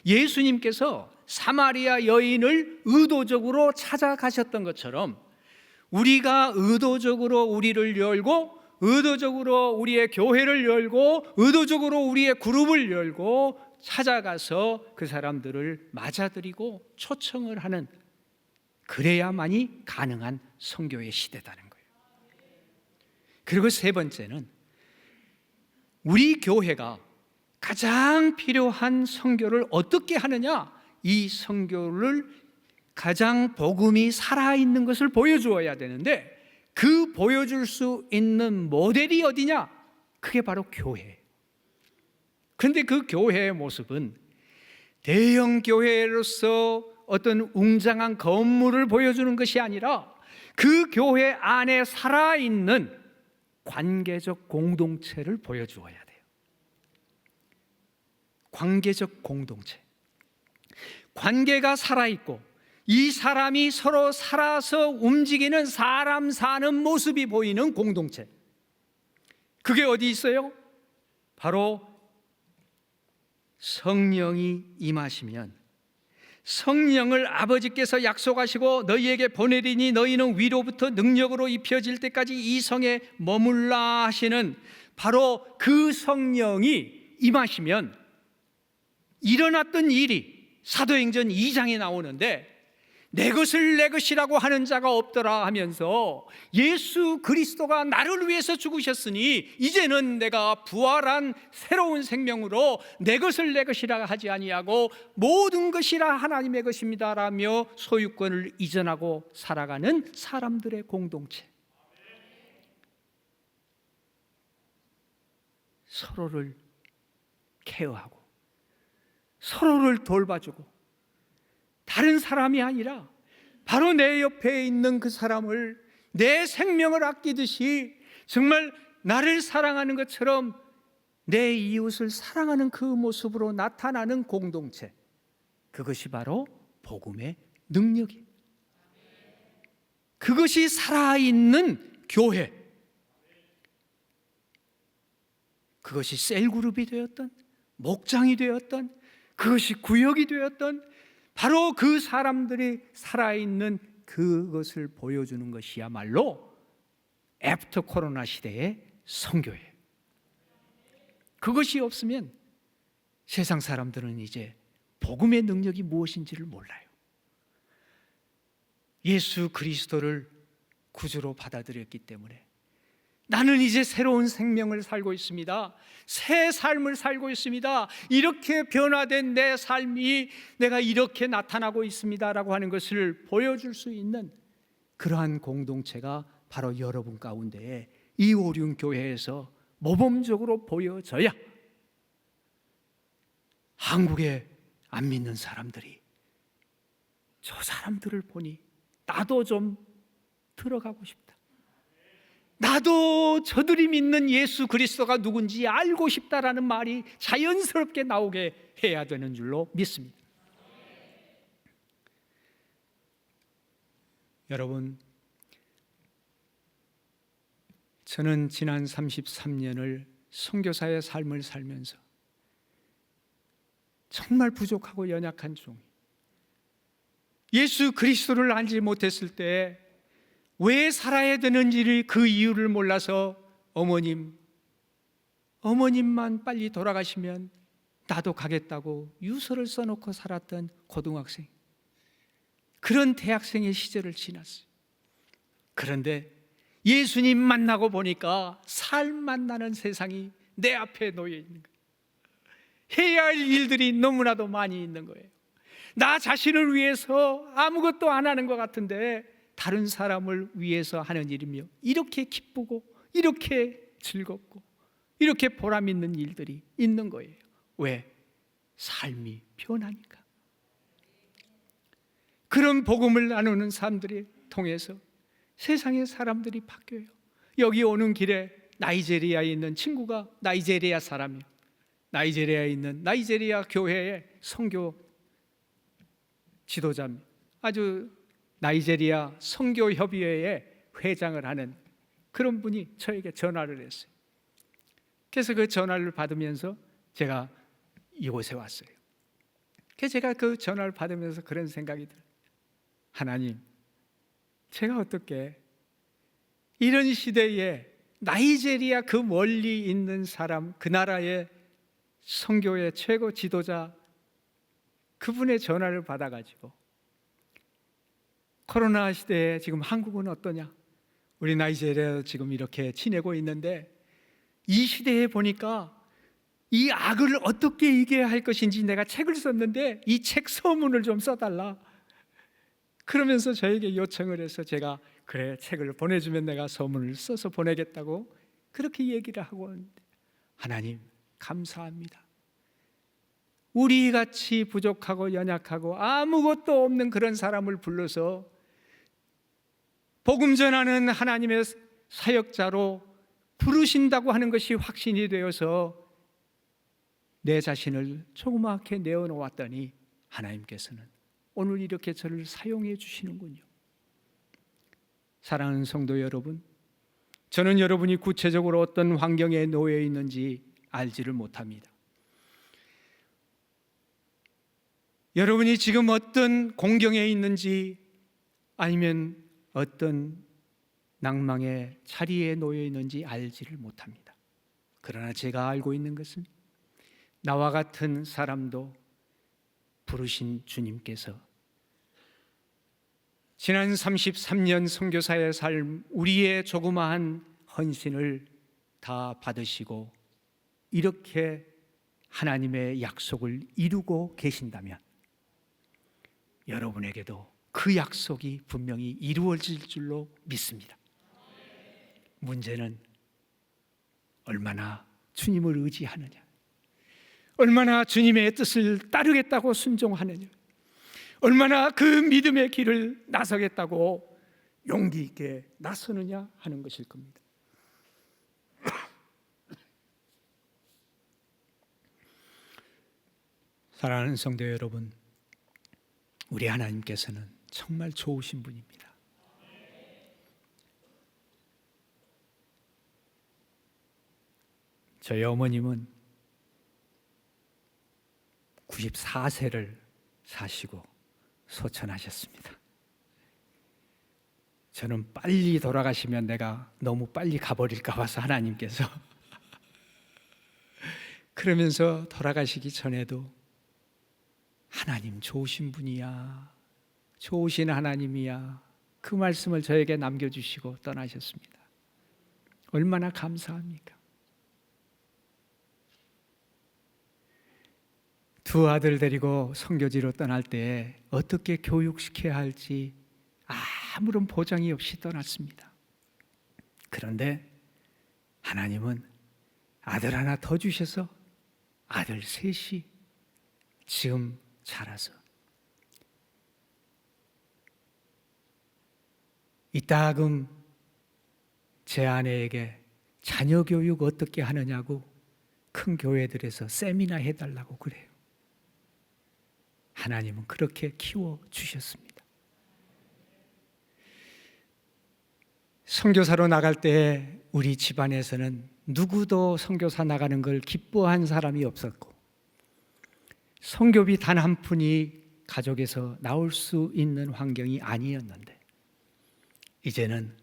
예수님께서 사마리아 여인을 의도적으로 찾아가셨던 것처럼 우리가 의도적으로 우리를 열고 의도적으로 우리의 교회를 열고 의도적으로 우리의 그룹을 열고 찾아가서 그 사람들을 맞아들이고 초청을 하는, 그래야만이 가능한 선교의 시대다는 거예요. 그리고 세 번째는 우리 교회가 가장 필요한 선교를 어떻게 하느냐, 이 선교를 가장 복음이 살아있는 것을 보여주어야 되는데 그 보여줄 수 있는 모델이 어디냐? 그게 바로 교회예요. 그런데 그 교회의 모습은 대형 교회로서 어떤 웅장한 건물을 보여주는 것이 아니라 그 교회 안에 살아있는 관계적 공동체를 보여주어야 돼요. 관계적 공동체. 관계가 살아있고 이 사람이 서로 살아서 움직이는 사람 사는 모습이 보이는 공동체. 그게 어디 있어요? 바로 성령이 임하시면, 성령을 아버지께서 약속하시고 너희에게 보내리니 너희는 위로부터 능력으로 입혀질 때까지 이 성에 머물라 하시는 바로 그 성령이 임하시면 일어났던 일이 사도행전 2장에 나오는데, 내 것을 내 것이라고 하는 자가 없더라 하면서 예수 그리스도가 나를 위해서 죽으셨으니 이제는 내가 부활한 새로운 생명으로 내 것을 내 것이라 하지 아니하고 모든 것이라 하나님의 것입니다 라며 소유권을 이전하고 살아가는 사람들의 공동체. 서로를 케어하고 서로를 돌봐주고, 다른 사람이 아니라 바로 내 옆에 있는 그 사람을 내 생명을 아끼듯이 정말 나를 사랑하는 것처럼 내 이웃을 사랑하는 그 모습으로 나타나는 공동체, 그것이 바로 복음의 능력이에요. 그것이 살아있는 교회, 그것이 셀그룹이 되었던, 목장이 되었던, 그것이 구역이 되었던, 바로 그 사람들이 살아있는 그것을 보여주는 것이야말로 애프터 코로나 시대의 선교예요. 그것이 없으면 세상 사람들은 이제 복음의 능력이 무엇인지를 몰라요. 예수 그리스도를 구주로 받아들였기 때문에 나는 이제 새로운 생명을 살고 있습니다. 새 삶을 살고 있습니다. 이렇게 변화된 내 삶이 내가 이렇게 나타나고 있습니다라고 하는 것을 보여줄 수 있는 그러한 공동체가 바로 여러분 가운데에 이 오륜 교회에서 모범적으로 보여져야 한국에 안 믿는 사람들이 저 사람들을 보니 나도 좀 들어가고 싶다, 나도 저들이 믿는 예수 그리스도가 누군지 알고 싶다라는 말이 자연스럽게 나오게 해야 되는 줄로 믿습니다. 여러분, 저는 지난 33년을 선교사의 삶을 살면서 정말 부족하고 연약한 종이, 예수 그리스도를 알지 못했을 때 왜 살아야 되는지를 그 이유를 몰라서 어머님만 빨리 돌아가시면 나도 가겠다고 유서를 써놓고 살았던 고등학생, 그런 대학생의 시절을 지났어요. 그런데 예수님 만나고 보니까 삶 만나는 세상이 내 앞에 놓여 있는 거예요. 해야 할 일들이 너무나도 많이 있는 거예요. 나 자신을 위해서 아무것도 안 하는 것 같은데 다른 사람을 위해서 하는 일이며 이렇게 기쁘고 이렇게 즐겁고 이렇게 보람 있는 일들이 있는 거예요. 왜? 삶이 변하니까. 그런 복음을 나누는 사람들이 통해서 세상의 사람들이 바뀌어요. 여기 오는 길에 나이제리아에 있는 친구가 나이제리아 사람이에요. 나이지리아에 있는 나이지리아 교회의 선교 지도자입니다. 아주 나이지리아 선교협의회의 회장을 하는 그런 분이 저에게 전화를 했어요. 그래서 그 전화를 받으면서 제가 이곳에 왔어요. 그래서 제가 그 전화를 받으면서 그런 생각이 들어요. 하나님, 제가 어떻게 이런 시대에 나이지리아 그 멀리 있는 사람, 그 나라의 선교의 최고 지도자 그분의 전화를 받아가지고 코로나 시대에 지금 한국은 어떠냐? 우리 나이지리아 지금 이렇게 지내고 있는데 이 시대에 보니까 이 악을 어떻게 이겨야 할 것인지 내가 책을 썼는데 이 책 서문을 좀 써달라. 그러면서 저에게 요청을 해서 제가 그래, 책을 보내주면 내가 서문을 써서 보내겠다고 그렇게 얘기를 하고 있는데, 하나님 감사합니다. 우리같이 부족하고 연약하고 아무것도 없는 그런 사람을 불러서 복음 전하는 하나님의 사역자로 부르신다고 하는 것이 확신이 되어서 내 자신을 조그맣게 내어놓았더니 하나님께서는 오늘 이렇게 저를 사용해 주시는군요. 사랑하는 성도 여러분, 저는 여러분이 구체적으로 어떤 환경에 놓여 있는지 알지를 못합니다. 여러분이 지금 어떤 공경에 있는지 아니면 어떤 낭망의 자리에 놓여 있는지 알지를 못합니다. 그러나 제가 알고 있는 것은 나와 같은 사람도 부르신 주님께서 지난 33년 선교사의 삶, 우리의 조그마한 헌신을 다 받으시고 이렇게 하나님의 약속을 이루고 계신다면 여러분에게도 그 약속이 분명히 이루어질 줄로 믿습니다. 문제는 얼마나 주님을 의지하느냐, 얼마나 주님의 뜻을 따르겠다고 순종하느냐, 얼마나 그 믿음의 길을 나서겠다고 용기 있게 나서느냐 하는 것일 겁니다. 사랑하는 성도 여러분, 우리 하나님께서는 정말 좋으신 분입니다. 저희 어머님은 94세를 사시고 소천하셨습니다. 저는 빨리 돌아가시면 내가 너무 빨리 가버릴까 봐서 하나님께서 그러면서 돌아가시기 전에도 하나님 좋으신 분이야, 좋으신 하나님이야, 그 말씀을 저에게 남겨주시고 떠나셨습니다. 얼마나 감사합니까? 두 아들 데리고 선교지로 떠날 때 어떻게 교육시켜야 할지 아무런 보장이 없이 떠났습니다. 그런데 하나님은 아들 하나 더 주셔서 아들 셋이 지금 자라서 이따금 제 아내에게 자녀 교육 어떻게 하느냐고 큰 교회들에서 세미나 해달라고 그래요. 하나님은 그렇게 키워주셨습니다. 선교사로 나갈 때 우리 집안에서는 누구도 선교사 나가는 걸 기뻐한 사람이 없었고 선교비 단 한 푼이 가족에서 나올 수 있는 환경이 아니었는데 이제는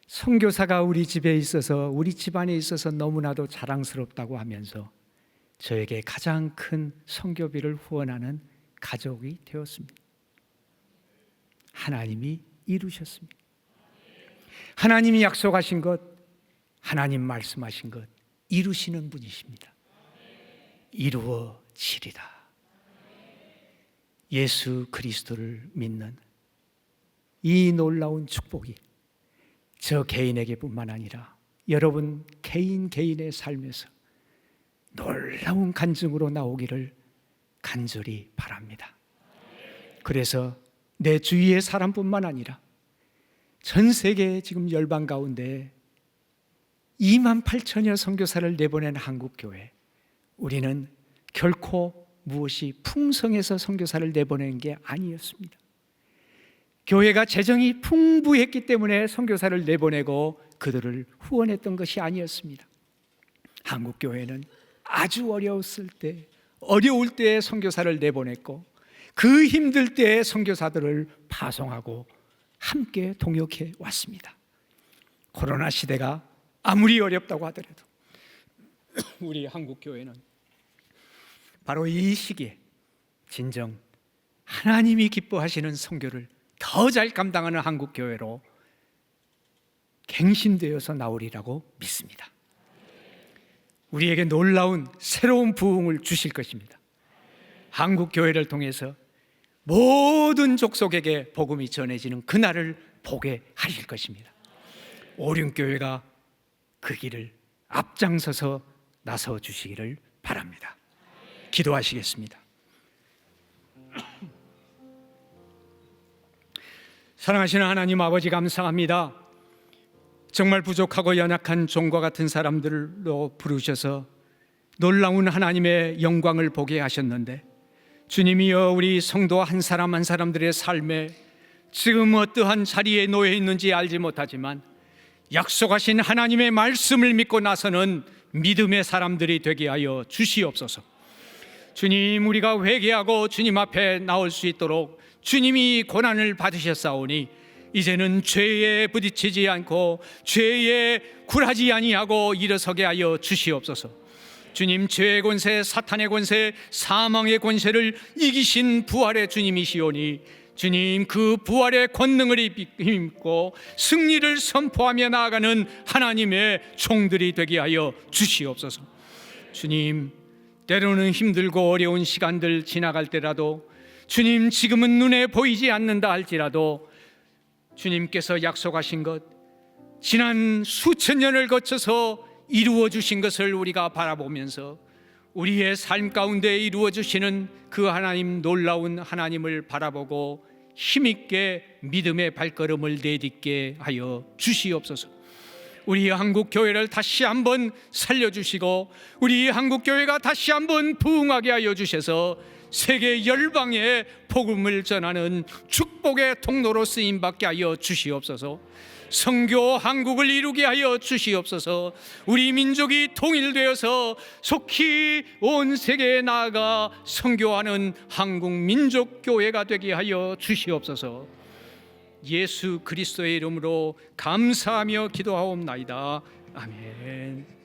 선교사가 우리 집에 있어서 우리 집안에 있어서 너무나도 자랑스럽다고 하면서 저에게 가장 큰 선교비를 후원하는 가족이 되었습니다. 하나님이 이루셨습니다. 하나님이 약속하신 것, 하나님 말씀하신 것 이루시는 분이십니다. 이루어지리라. 예수 그리스도를 믿는 이 놀라운 축복이 저 개인에게 뿐만 아니라 여러분 개인의 삶에서 놀라운 간증으로 나오기를 간절히 바랍니다. 그래서 내 주위의 사람뿐만 아니라 전 세계 지금 열방 가운데 28,000여 선교사를 내보낸 한국교회, 우리는 결코 무엇이 풍성해서 선교사를 내보내는 게 아니었습니다. 교회가 재정이 풍부했기 때문에 선교사를 내보내고 그들을 후원했던 것이 아니었습니다. 한국 교회는 아주 어려울 때에 선교사를 내보냈고 그 힘들 때에 선교사들을 파송하고 함께 동역해 왔습니다. 코로나 시대가 아무리 어렵다고 하더라도 우리 한국 교회는 바로 이 시기에 진정 하나님이 기뻐하시는 선교를 더 잘 감당하는 한국 교회로 갱신되어서 나오리라고 믿습니다. 우리에게 놀라운 새로운 부흥을 주실 것입니다. 한국 교회를 통해서 모든 족속에게 복음이 전해지는 그날을 보게 하실 것입니다. 오륜교회가 그 길을 앞장서서 나서 주시기를 바랍니다. 기도하시겠습니다. 사랑하시는 하나님 아버지, 감사합니다. 정말 부족하고 연약한 종과 같은 사람들로 부르셔서 놀라운 하나님의 영광을 보게 하셨는데, 주님이여, 우리 성도 한 사람 한 사람들의 삶에 지금 어떠한 자리에 놓여 있는지 알지 못하지만 약속하신 하나님의 말씀을 믿고 나서는 믿음의 사람들이 되게 하여 주시옵소서. 주님, 우리가 회개하고 주님 앞에 나올 수 있도록 주님이 고난을 받으셨사오니 이제는 죄에 부딪히지 않고 죄에 굴하지 아니하고 일어서게 하여 주시옵소서. 주님, 죄의 권세, 사탄의 권세, 사망의 권세를 이기신 부활의 주님이시오니 주님, 그 부활의 권능을 입고 승리를 선포하며 나아가는 하나님의 종들이 되게 하여 주시옵소서. 주님, 때로는 힘들고 어려운 시간들 지나갈 때라도 주님, 지금은 눈에 보이지 않는다 할지라도 주님께서 약속하신 것, 지난 수천 년을 거쳐서 이루어 주신 것을 우리가 바라보면서 우리의 삶 가운데 이루어 주시는 그 하나님, 놀라운 하나님을 바라보고 힘있게 믿음의 발걸음을 내딛게 하여 주시옵소서. 우리 한국 교회를 다시 한번 살려주시고 우리 한국 교회가 다시 한번 부흥하게 하여 주셔서 세계 열방에 복음을 전하는 축복의 통로로 쓰임받게 하여 주시옵소서. 선교 한국을 이루게 하여 주시옵소서. 우리 민족이 통일되어서 속히 온 세계에 나아가 선교하는 한국 민족교회가 되게 하여 주시옵소서. 예수 그리스도의 이름으로 감사하며 기도하옵나이다. 아멘.